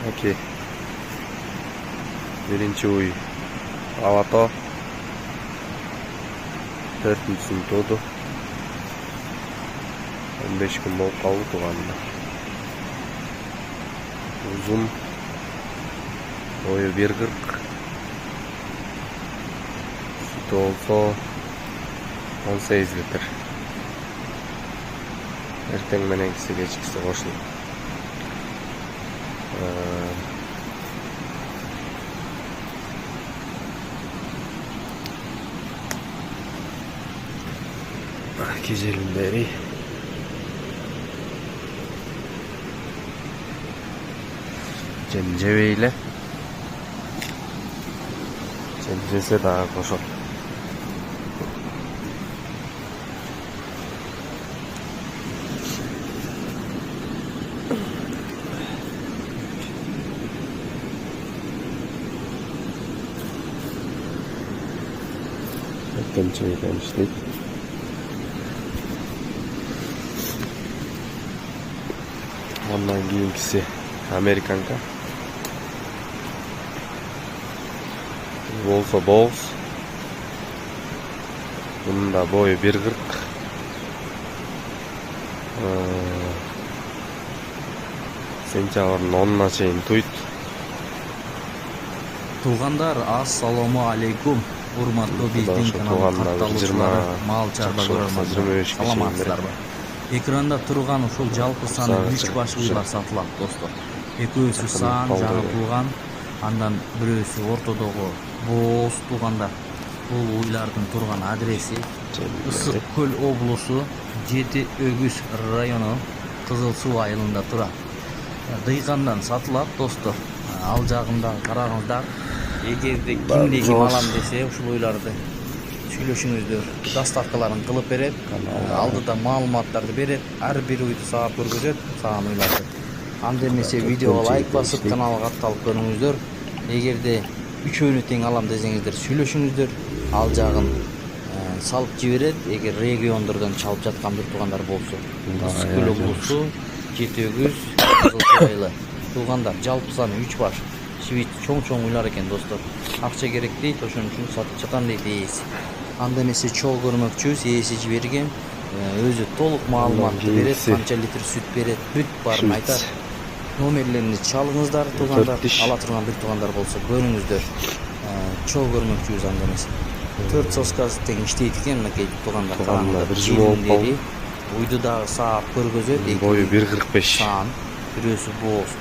Okey. Birinchi uy Avato. 4-sini to'ldi. 15 kun bo'lib qoldi tug'anida. Uzun. Boyu 1.40. Sütü olsa 18 litr. Erteng menenkisi kechkisi qo'shilib. Gezelim beri. Cenceveyle. Cencese daha koşar. Cenceveyle işte. Ondan keyingisi Amerikanka. Bolsa boz. Bunun da boyu 1.40. Sentябрдын 10-на чейин tuyt. Туугандар, ассаламу алейкум. Урматтуу биздин каналдын катталуучулары, мал чарба көрөрмөндөр. Саламатсыздарбы? Экранда турган ушул жалпы саны 3 баш уйлар сатылат, достор. Экөөсү саан жаңылтылган, андан бирөөсү ортодогу боз туугандар. Бул уйлардын турган адреси Ысык Көл облусу, Жети Өгүз району, Кызыл Суу айылында турат. Дыйгандан сатылат, достор. Ал жагында караңыздар. Эгерде кимде ким алам десе, ушул уйларды сүйлөшүңүздөр. Доставкаларын кылып берет, алдыда маалыматтарды берет, ар бир уйду саап көргөзөт, саган уйларды. Анда эмесе видеого лайк басып, каналга катталып көрүңүздөр. Эгерде үчөөнү тең алам десеңиздер, сүйлөшүңүздөр. Ал жагын салып жиберет, эгер региондордон чалып жаткан бир туугандар болсо. Ысык Көл облусу, Жети Өгүз, Кызыл Суу айылы. Туугандар, жалпы саны 3 баш. Шибит чоң уйлар экен, достор. Акча керек дейт, ошон үчүн сатып жатам дейт ээси. Анда эмесе чоо көрмөкчүбүз, ээси жиберген, өзү толук маалыматты берет, канча литр сүт берет, бүт баарын айтат. Номерлерини чалыңыздар, туугандар, ала турган бир туугандар болсо көрүңүздөр. Чоо көрмөкчүбүз анда эмесе. 4 соскасы тең иштейт экен, мынакей туугандар. Караңыздар, уйду дагы саап көргөзөт. Бою 1.45. Саан, бирөөсү боз.